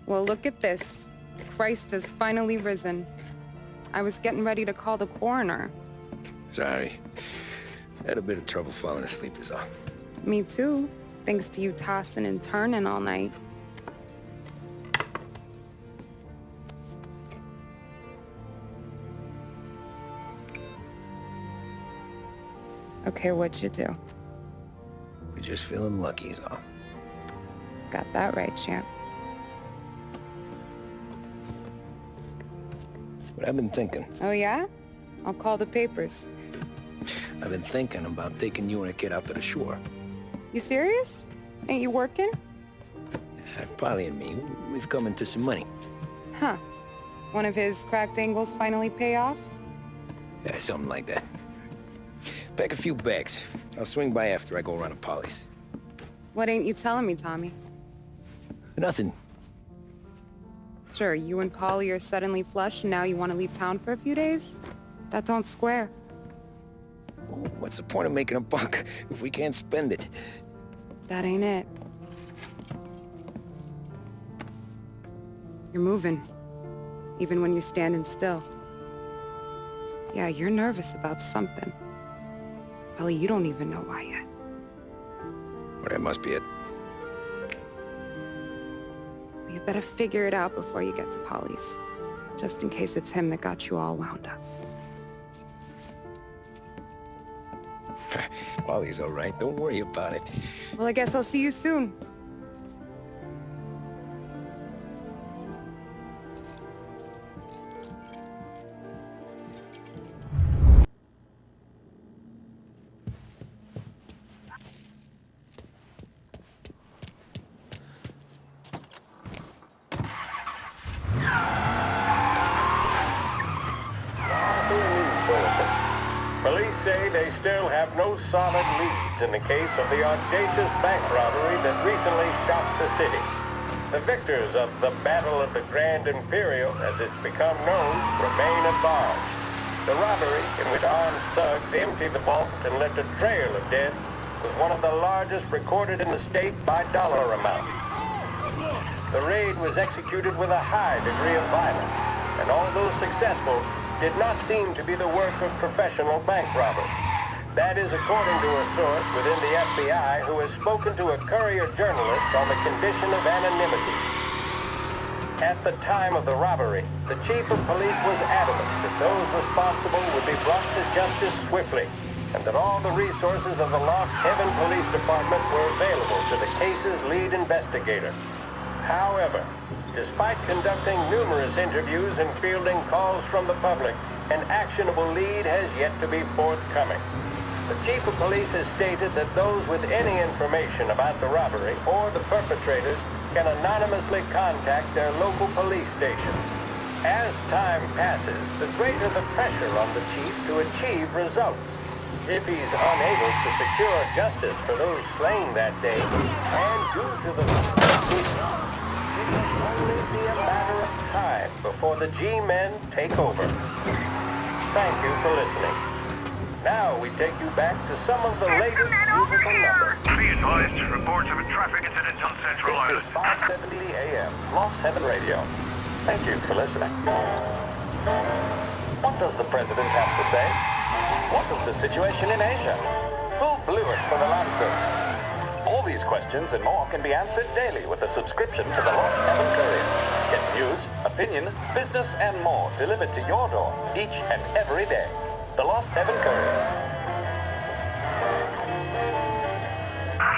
Well, look at this. Christ has finally risen. I was getting ready to call the coroner. Sorry. Had a bit of trouble falling asleep is all. Me too, thanks to you tossing and turning all night. Okay, what'd you do? We're just feeling lucky is all. Got that right, champ. But I've been thinking. Oh yeah? I'll call the papers. I've been thinking about taking you and a kid out to the shore. You serious? Ain't you working? Polly and me, we've come into some money. Huh. One of his cracked angles finally pay off? Yeah, something like that. Pack a few bags. I'll swing by after I go around to Polly's. What ain't you telling me, Tommy? Nothing. Sure, you and Polly are suddenly flush and now you want to leave town for a few days? That don't square. What's the point of making a buck if we can't spend it? That ain't it. You're moving, even when you're standing still. Yeah, you're nervous about something. Probably you don't even know why yet. Well, that must be it. You better figure it out before you get to Polly's, just in case it's him that got you all wound up. Polly's all right. Don't worry about it. Well, I guess I'll see you soon. Police say they still have no solid leads in the case of the audacious bank robbery that recently shocked the city. The victors of the Battle of the Grand Imperial, as it's become known, remain at large. The robbery, in which armed thugs emptied the vault and left a trail of death, was one of the largest recorded in the state by dollar amount. The raid was executed with a high degree of violence, and although successful, did not seem to be the work of professional bank robbers. That is according to a source within the FBI who has spoken to a Courier journalist on the condition of anonymity. At the time of the robbery, the chief of police was adamant that those responsible would be brought to justice swiftly, and that all the resources of the Lost Heaven Police Department were available to the case's lead investigator. However, despite conducting numerous interviews and fielding calls from the public, an actionable lead has yet to be forthcoming. The chief of police has stated that those with any information about the robbery or the perpetrators can anonymously contact their local police station. As time passes, the greater the pressure on the chief to achieve results. If he's unable to secure justice for those slain that day, and due to the it will only be a matter of time before the G-men take over. Thank you for listening. Now we take you back to some of the latest musical numbers. Be advised, reports of a traffic incident on Central This Island. is 570 AM, Lost Heaven Radio. Thank you for listening. What does the president have to say? What of the situation in Asia? Who blew it for the Lancers? All these questions and more can be answered daily with a subscription to the Lost Heaven Courier. Get news, opinion, business, and more delivered to your door each and every day. The Lost Heaven Courier.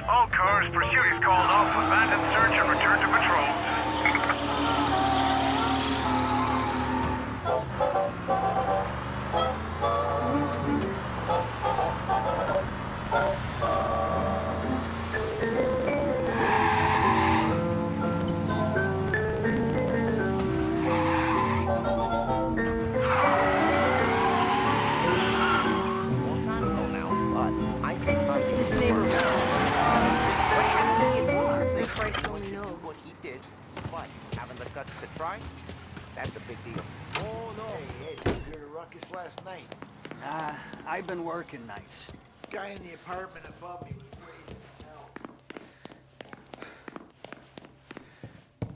All cars, pursuit is called off. Abandon search and return to patrol. This neighbor was home. Christ only knows. What he did, but having the guts to try, that's a big deal. Oh, no. Hey, did you hear the ruckus last night? Nah, I've been working nights. Guy in the apartment above me was raising hell.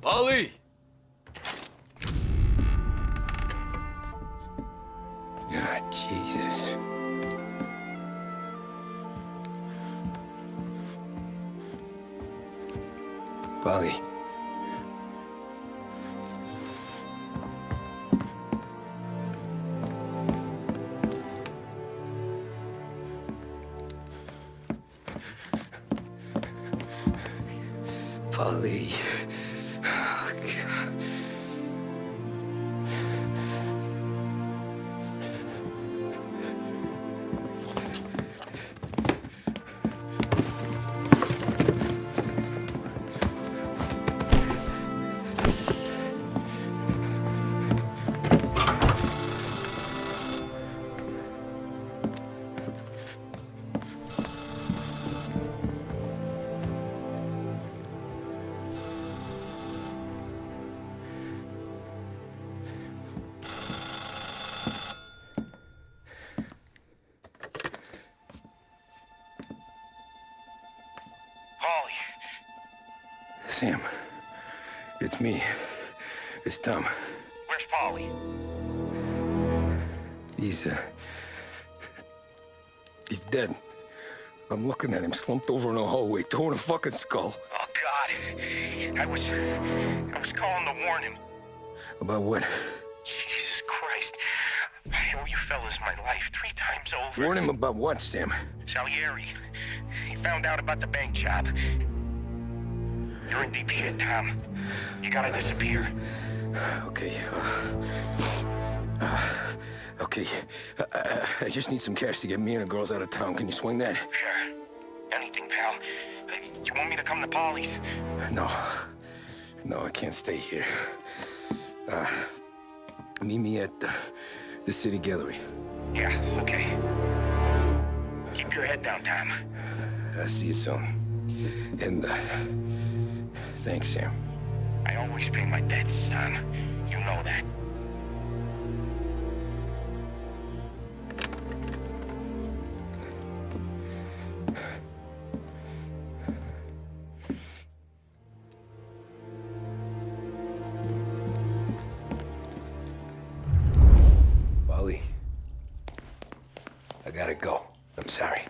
Polly! Polly. Polly. Oh, God. Polly. Sam, it's me. It's Tom. Where's Polly? He's dead. I'm looking at him slumped over in a hallway, torn a fucking skull. Oh, God. I was calling to warn him. About what? Jesus Christ. I owe you fellas my life 3 times over. Warn him about what, Sam? Salieri. He found out about the bank job. You're in deep shit, Tom. You gotta disappear. Okay. Okay. I just need some cash to get me and the girls out of town. Can you swing that? Sure. Anything, pal. You want me to come to Polly's? No. No, I can't stay here. Meet me at the city gallery. Yeah, okay. Keep your head down, Tom. I'll see you soon. And, thanks, Sam. I always pay my debts, Tom. You know that. Polly, I gotta go. I'm sorry.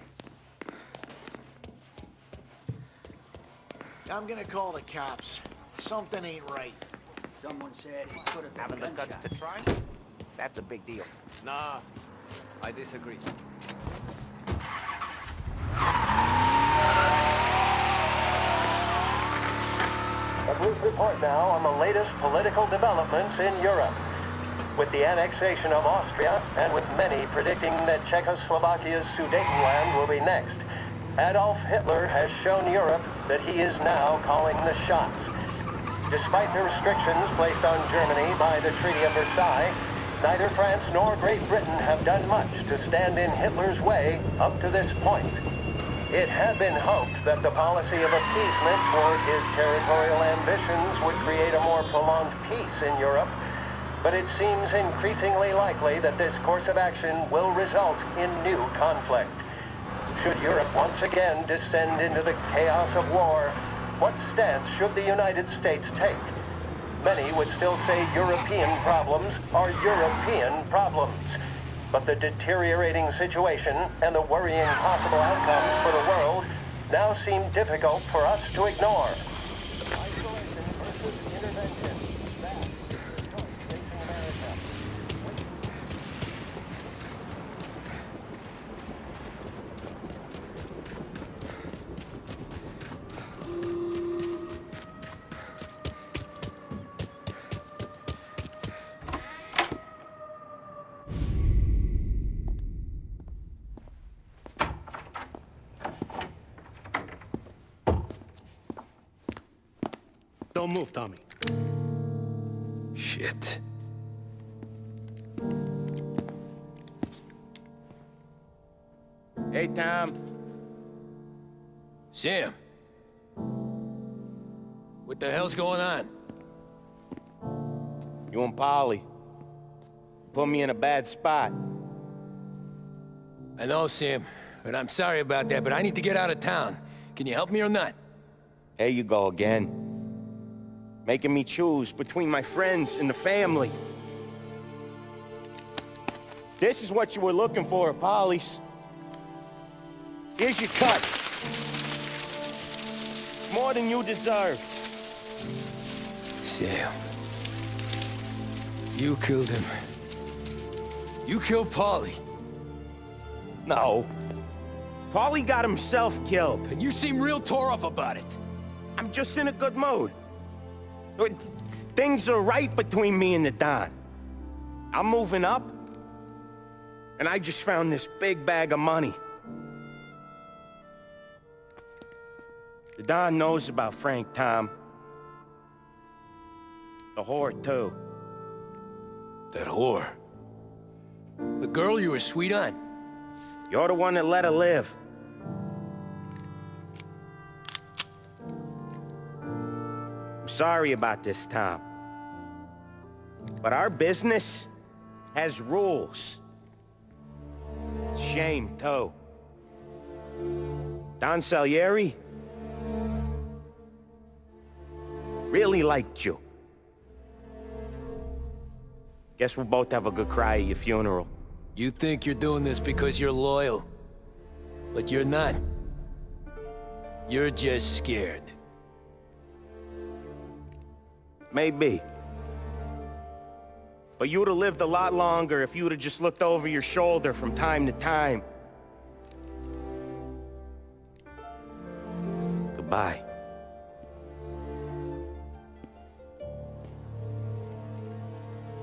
I'm gonna call the cops. Something ain't right. Someone said he could have been Having the guts to gunshots. try? That's a big deal. Nah, I disagree. A brief report now on the latest political developments in Europe. With the annexation of Austria, and with many predicting that Czechoslovakia's Sudetenland will be next, Adolf Hitler has shown Europe that he is now calling the shots. Despite the restrictions placed on Germany by the Treaty of Versailles, neither France nor Great Britain have done much to stand in Hitler's way up to this point. It had been hoped that the policy of appeasement toward his territorial ambitions would create a more prolonged peace in Europe, but it seems increasingly likely that this course of action will result in new conflict. Should Europe once again descend into the chaos of war, what stance should the United States take? Many would still say European problems are European problems. But the deteriorating situation and the worrying possible outcomes for the world now seem difficult for us to ignore. Isolation versus intervention. That is the choice facing America. Don't move, Tommy. Shit. Hey, Tom. Sam. What the hell's going on? You and Polly. Put me in a bad spot. I know, Sam, but I'm sorry about that, but I need to get out of town. Can you help me or not? There you go again. Making me choose between my friends and the family. This is what you were looking for at Polly's. Here's your cut. It's more than you deserve. Sam. You killed him. You killed Paulie. No. Paulie got himself killed. And you seem real tore up about it. I'm just in a good mood. Things are right between me and the Don. I'm moving up, and I just found this big bag of money. The Don knows about Frank, Tom. The whore, too. That whore. The girl you were sweet on. You're the one that let her live. I'm sorry about this, Tom. But our business has rules. Shame, too. Don Salieri really liked you. Guess we'll both have a good cry at your funeral. You think you're doing this because you're loyal. But you're not. You're just scared. Maybe. But you'd have lived a lot longer if you'd have just looked over your shoulder from time to time. Goodbye.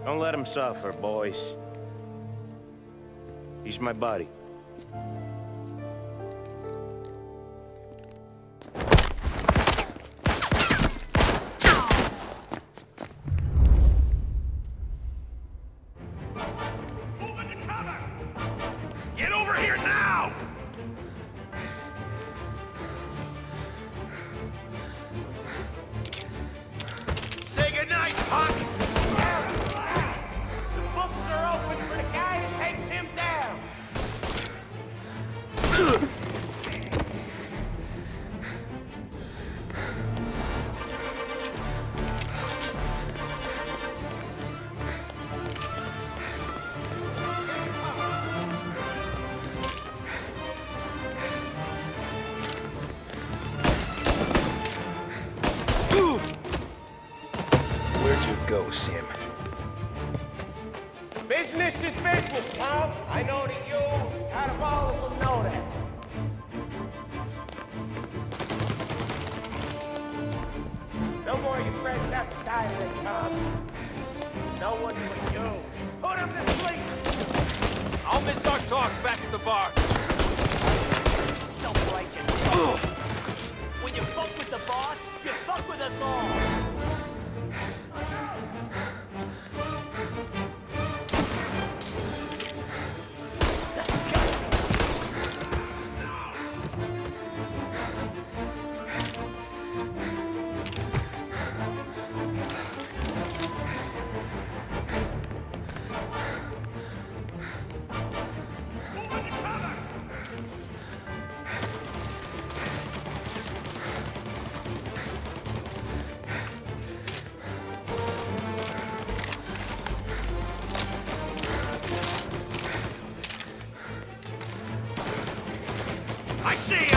Don't let him suffer, boys. He's my buddy. Get over here now! Say goodnight, Puck! The books are open for the guy that takes him down. Where'd you go, Sam? Business is business, Tom. I know that you, out of all of them, know that. No more of your friends have to die today, Tom. No one but you. Put him to sleep. I'll miss our talks back at the bar. Self-righteous fuck. When you fuck with the boss, you fuck with us all. I see him!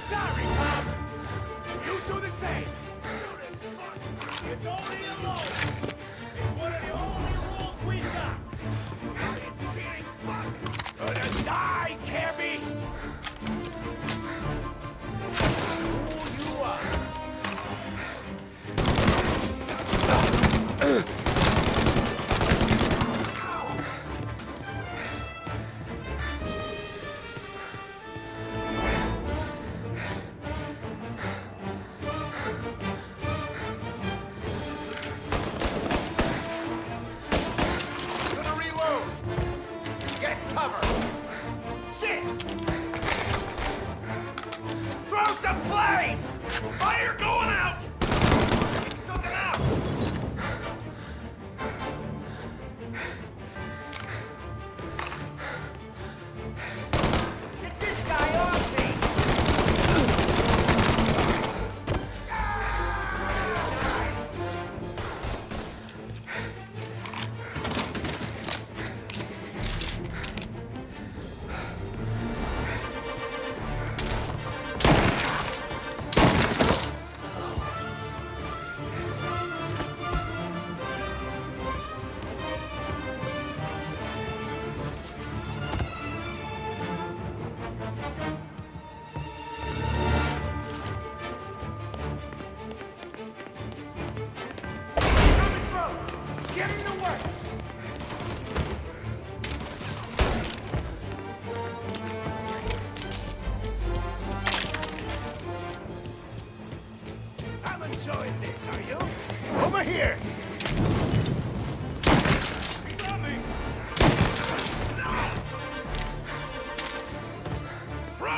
Sorry, Tom. You do the same. You don't leave alone. It's one of the only rules we got. Gonna die, Cabby! Who you are? Gonna reload! Get cover! Shit! Throw some flames! Fire going out! Took it out! Get this guy off me!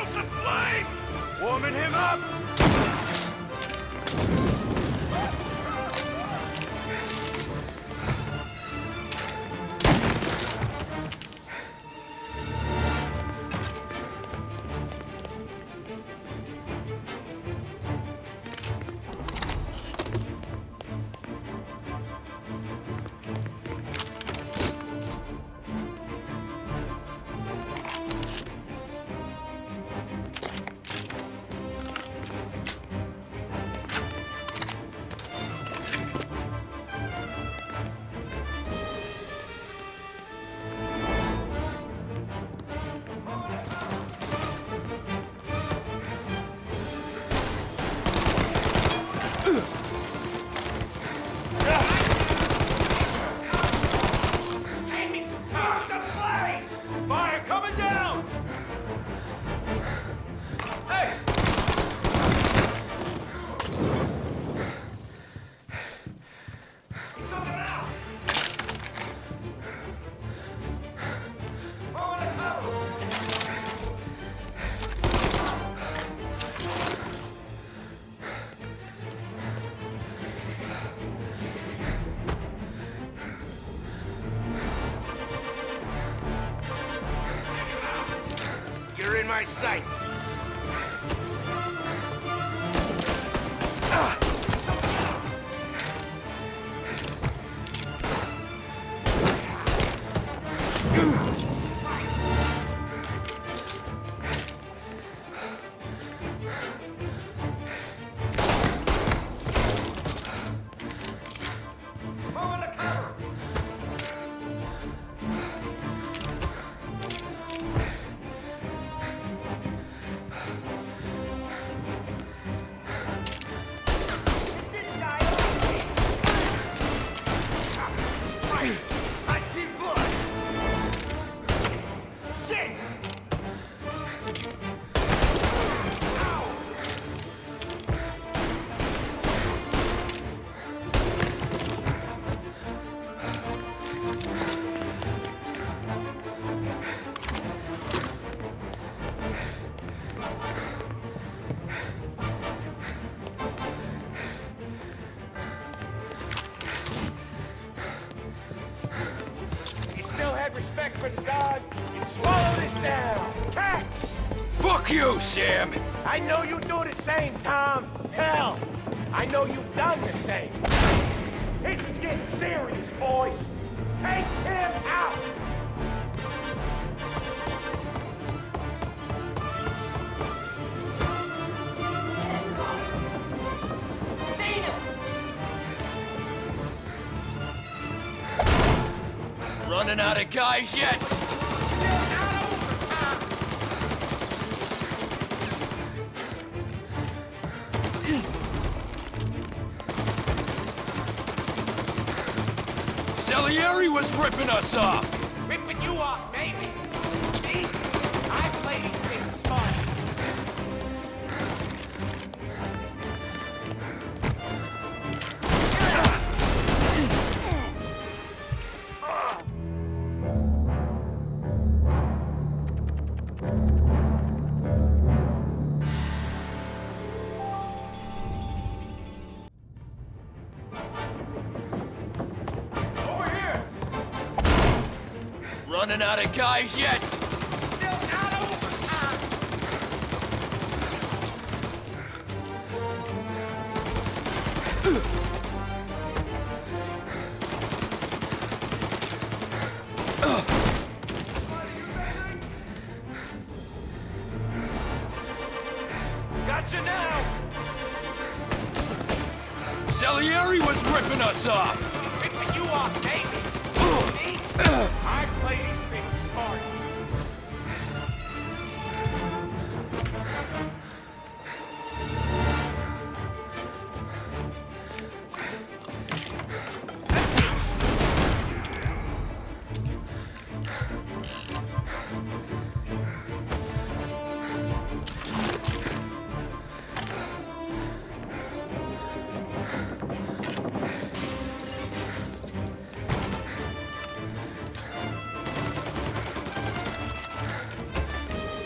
House of Flames! Warming him up! Fire coming down! Hey! He took it out! You're in my sights. I see blood! Shit! Ow! You still had respect for the god, you'd swallow this down. Cats! Fuck you, Sam! I know you do the same, Tom. Hell, I know you've done the same. This is getting serious, boys. Take him out! Running out of guys yet? Salieri was ripping us off! Ripping you off, maybe. See? I play these things smart. Over here! Running out of guys yet? Still not over. Gotcha now! Salieri was ripping us off! Ripping you off, maybe. See? I play these things smart.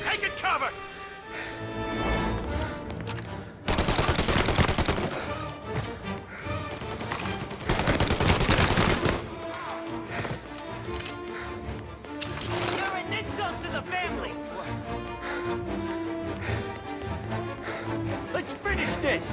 Taking cover! this?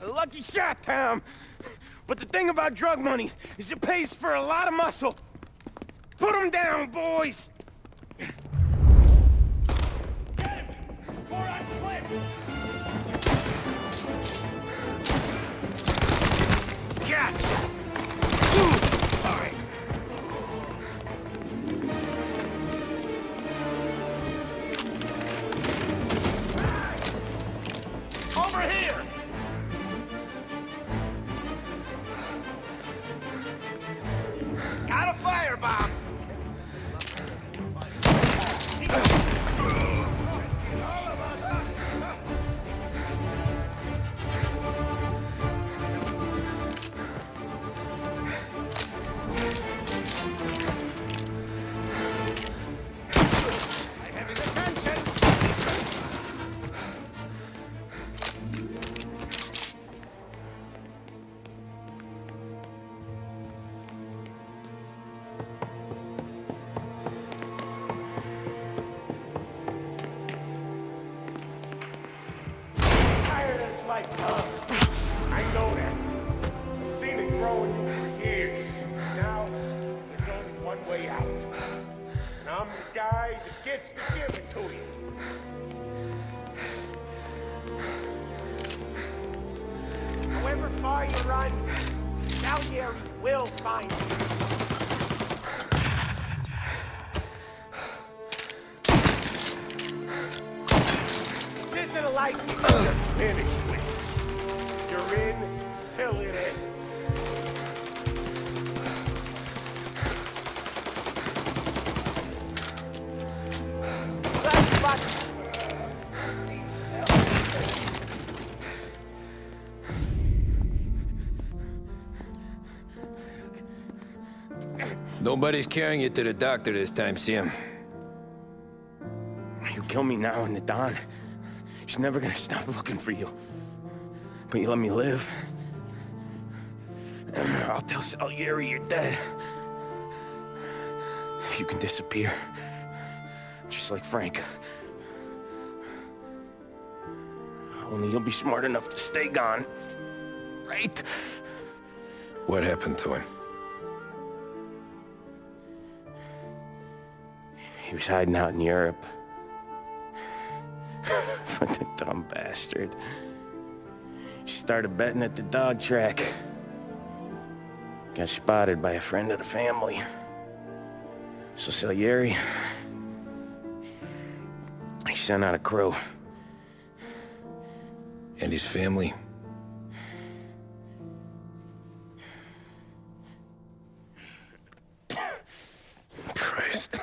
A lucky shot, Tom. But the thing about drug money is it pays for a lot of muscle. Put him down, boys! Get him! Before I clip! Gotcha! All right. Over here! Got a firebomb! I have his attention! Tired of this life, Tom. I know that. I've seen it grow in you for years. Now, there's only one way out. And I'm the guy that gets to give it to you. However far you run, Salieri will find you. This isn't a life you can just finish with. You're in till it ends. That's what needs help. Nobody's carrying you to the doctor this time, Sam. You kill me now in the dawn. She's never gonna stop looking for you. But you let me live. I'll tell Salieri you're dead. You can disappear. Just like Frank. Only you'll be smart enough to stay gone. Right? What happened to him? He was hiding out in Europe. But the dumb bastard. He started betting at the dog track. Got spotted by a friend of the family. So Salieri, he sent out a crew. And his family? Christ.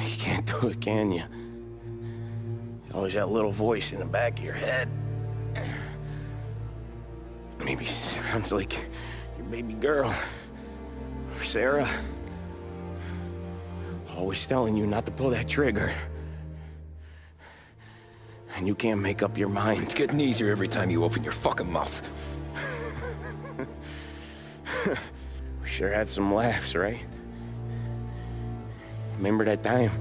You can't do it, can you? Always that little voice in the back of your head. Maybe sounds like your baby girl. Or Sarah. Always telling you not to pull that trigger. And you can't make up your mind. It's getting easier every time you open your fucking mouth. We sure had some laughs, right? Remember that time?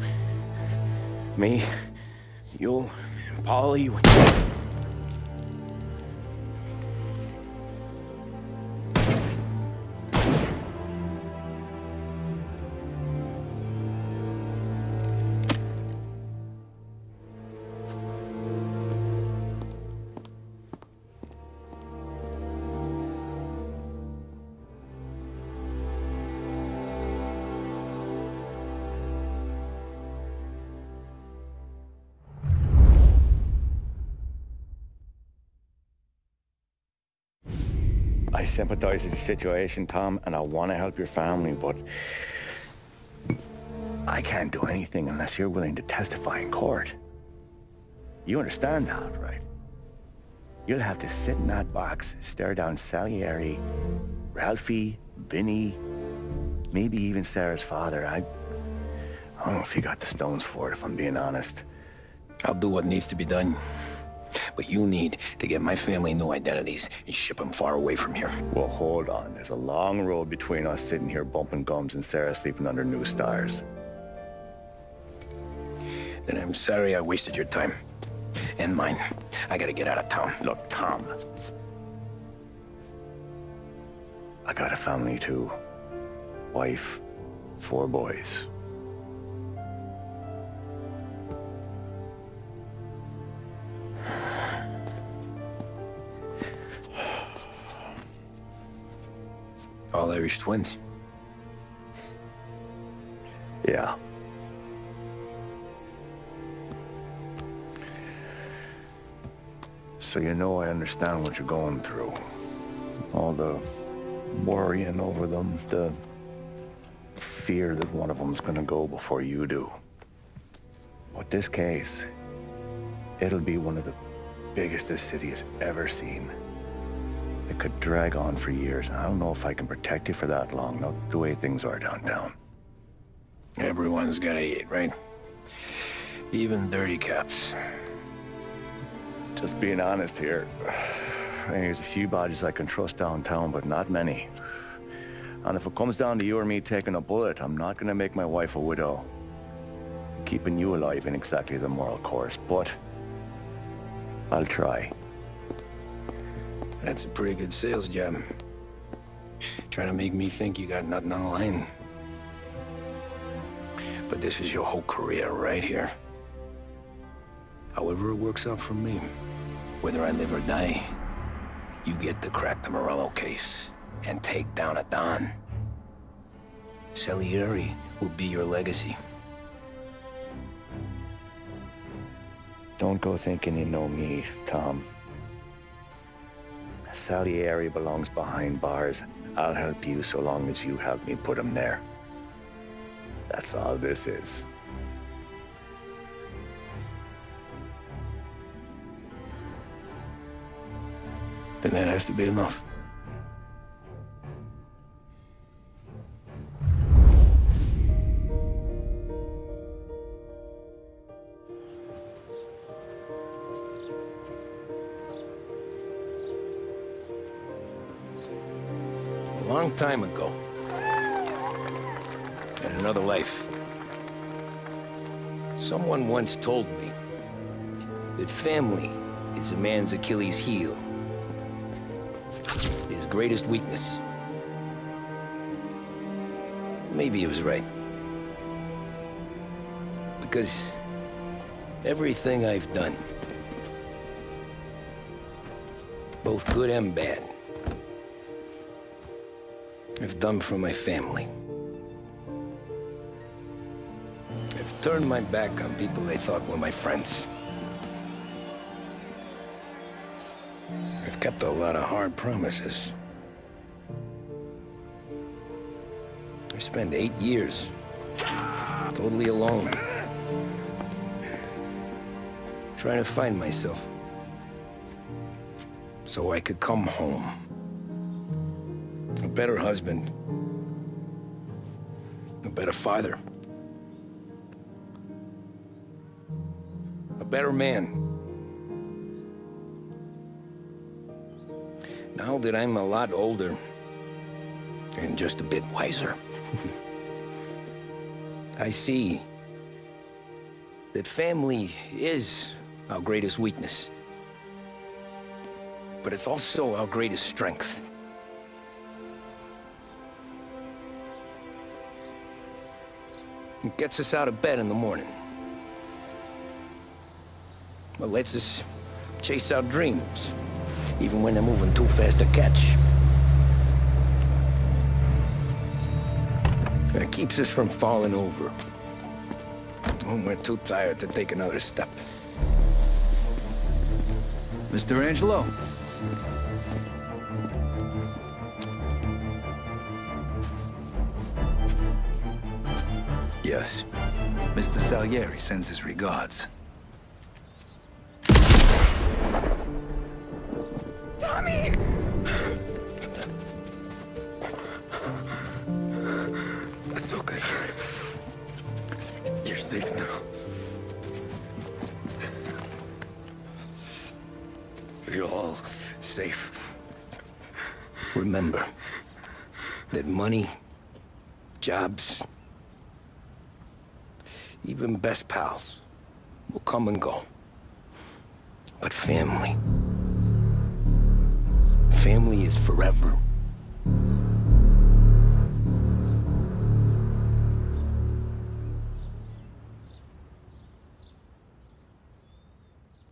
Me, you, and Paulie. I sympathize with the situation, Tom, and I want to help your family, but I can't do anything unless you're willing to testify in court. You understand that, right? You'll have to sit in that box, stare down Salieri, Ralphie, Vinny, maybe even Sarah's father. I don't know if you got the stones for it, if I'm being honest. I'll do what needs to be done. But you need to get my family new identities and ship them far away from here. Well, hold on. There's a long road between us sitting here bumping gums and Sarah sleeping under new stars. Then I'm sorry I wasted your time. And mine. I gotta get out of town. Look, Tom. I got a family too. Wife, 4 boys. All Irish twins. Yeah. So you know I understand what you're going through. All the worrying over them, the fear that one of them's gonna go before you do. But this case, it'll be one of the biggest this city has ever seen. It could drag on for years. I don't know if I can protect you for that long, not the way things are downtown. Everyone's gotta eat, right? Even dirty cops. Just being honest here. There's a few bodies I can trust downtown, but not many. And if it comes down to you or me taking a bullet, I'm not gonna make my wife a widow. Keeping you alive ain't exactly the moral course, but I'll try. That's a pretty good sales job. Trying to make me think you got nothing on the line. But this is your whole career right here. However it works out for me, whether I live or die, you get to crack the Morello case and take down a Don. Salieri will be your legacy. Don't go thinking you know me, Tom. Salieri belongs behind bars. I'll help you so long as you help me put him there. That's all this is. Then that has to be enough. A long time ago, in another life, someone once told me that family is a man's Achilles heel, his greatest weakness. Maybe he was right. Because everything I've done, both good and bad, I've done for my family. I've turned my back on people I thought were my friends. I've kept a lot of hard promises. I spent 8 years totally alone, trying to find myself so I could come home. A better husband, a better father, a better man. Now that I'm a lot older and just a bit wiser, I see that family is our greatest weakness, but it's also our greatest strength. It gets us out of bed in the morning. It lets us chase our dreams, even when they're moving too fast to catch. It keeps us from falling over when we're too tired to take another step. Mr. Angelo? Yes. Mr. Salieri sends his regards. Tommy! That's okay. You're safe now. You're all safe. Remember that money, jobs, even best pals will come and go. But family is forever.